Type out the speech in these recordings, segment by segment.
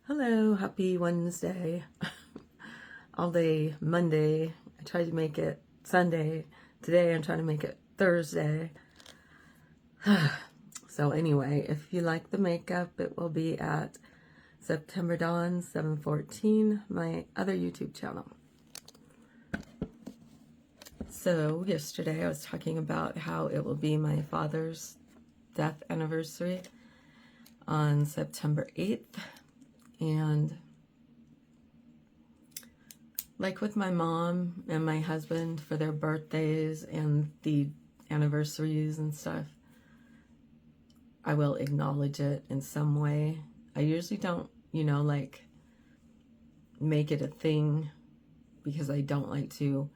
Hello, happy Wednesday. All day Monday. I tried to make it Sunday. Today I'm trying to make it Thursday. So anyway, if you like the makeup, it will be at September Dawn 714, my other YouTube channel. So yesterday I was talking about how it will be my father's death anniversary on September 8th. And like with my mom and my husband for their birthdays and the anniversaries and stuff, I will acknowledge it in some way. I usually don't, like make it a thing because I don't like to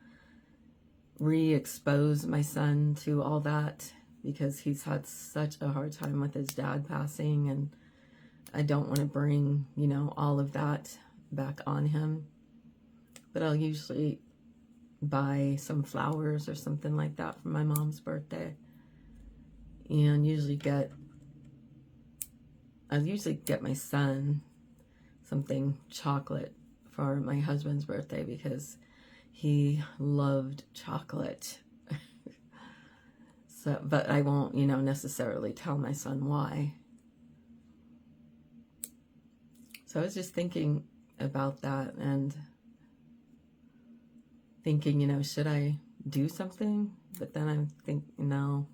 re-expose my son to all that because he's had such a hard time with his dad passing, and I don't want to bring, all of that back on him. But I'll usually buy some flowers or something like that for my mom's birthday. And I'll usually get my son something chocolate for my husband's birthday because he loved chocolate. So, but I won't, necessarily tell my son why. So I was just thinking about that and thinking, should I do something? But then I think, no.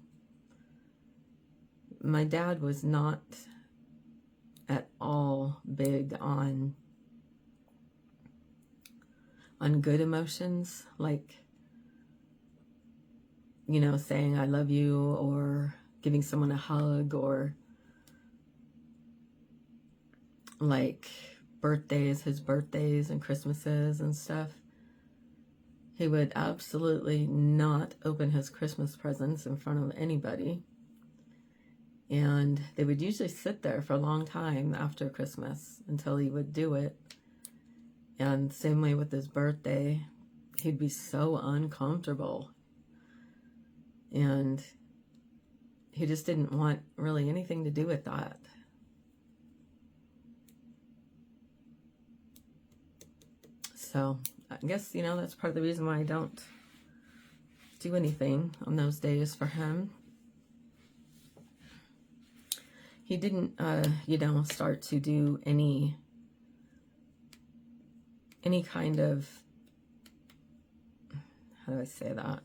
My dad was not at all big on good emotions, like, saying I love you or giving someone a hug, or like his birthdays and Christmases and stuff. He would absolutely not open his Christmas presents in front of anybody. And they would usually sit there for a long time after Christmas until he would do it. And same way with his birthday, he'd be so uncomfortable. And he just didn't want really anything to do with that. So I guess, that's part of the reason why I don't do anything on those days for him. He didn't, start to do any kind of, how do I say that?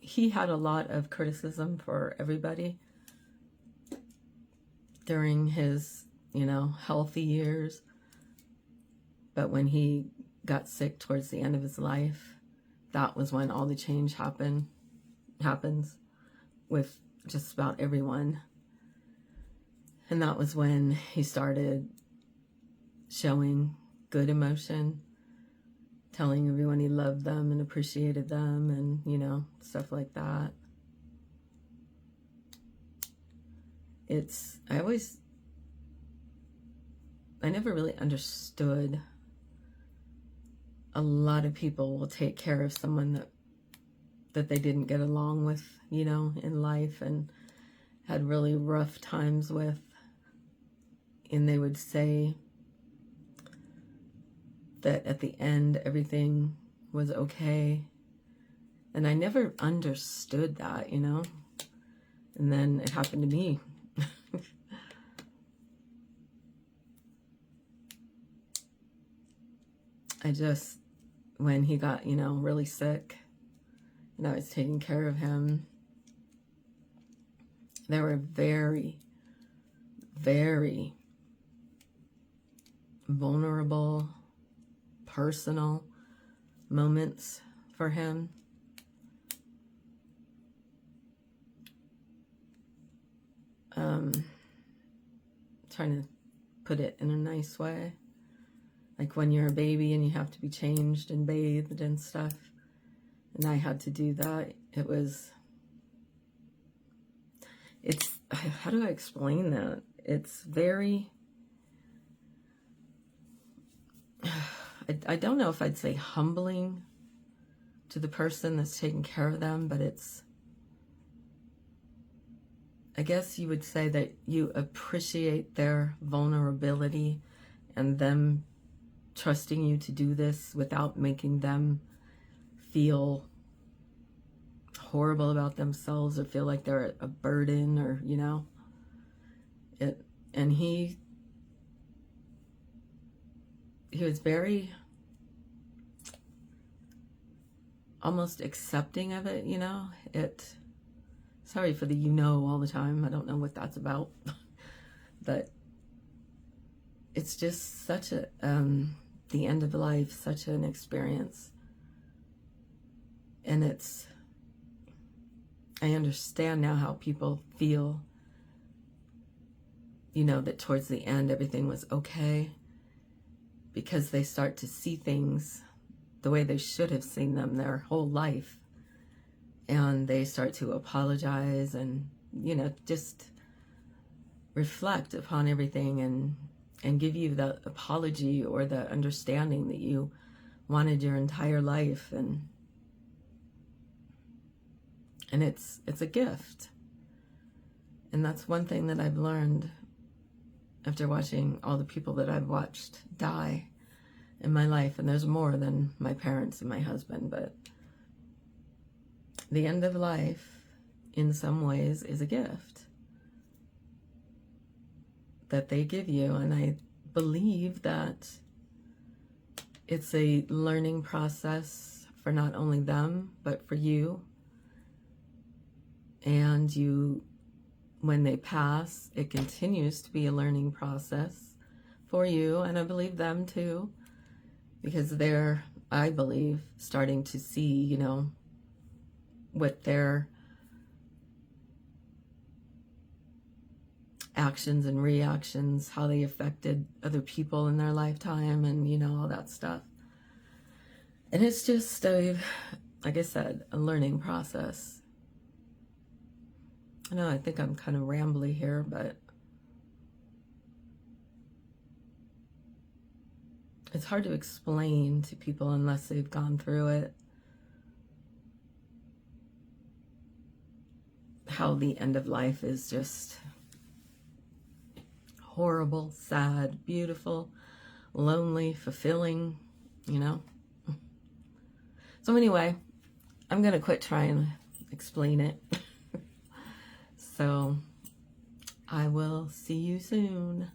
He had a lot of criticism for everybody during his, healthy years. But when he got sick towards the end of his life, that was when all the change happens with just about everyone. And that was when he started showing good emotion, telling everyone he loved them and appreciated them, and, stuff like that. I never really understood a lot of people will take care of someone that they didn't get along with, in life and had really rough times with. And they would say that at the end, everything was okay. And I never understood that, And then it happened to me. When he got, really sick, and I was taking care of him, there were very, very vulnerable, personal moments for him. Trying to put it in a nice way. Like when you're a baby and you have to be changed and bathed and stuff. And I had to do that. How do I explain that? It's very, I don't know if I'd say humbling to the person that's taking care of them, but it's I guess you would say that you appreciate their vulnerability and them trusting you to do this without making them feel horrible about themselves or feel like they're a burden, or it. And he was very almost accepting of it. Sorry for the all the time. I don't know what that's about. But it's just such a the end of life, such an experience. And I understand now how people feel, that towards the end everything was okay, because they start to see things the way they should have seen them their whole life. And they start to apologize and, just reflect upon everything and give you the apology or the understanding that you wanted your entire life. And it's a gift. And that's one thing that I've learned after watching all the people that I've watched die in my life. And there's more than my parents and my husband, but the end of life in some ways is a gift that they give you. And I believe that it's a learning process for not only them, but for you. And when they pass, it continues to be a learning process for you. And I believe them too, because they're, I believe, starting to see, what their actions and reactions, how they affected other people in their lifetime, and all that stuff. And it's just like I said, a learning process. I know I think I'm kind of rambly here, but it's hard to explain to people unless they've gone through it, how the end of life is just horrible, sad, beautiful, lonely, fulfilling, So anyway, I'm going to quit trying to explain it. So I will see you soon.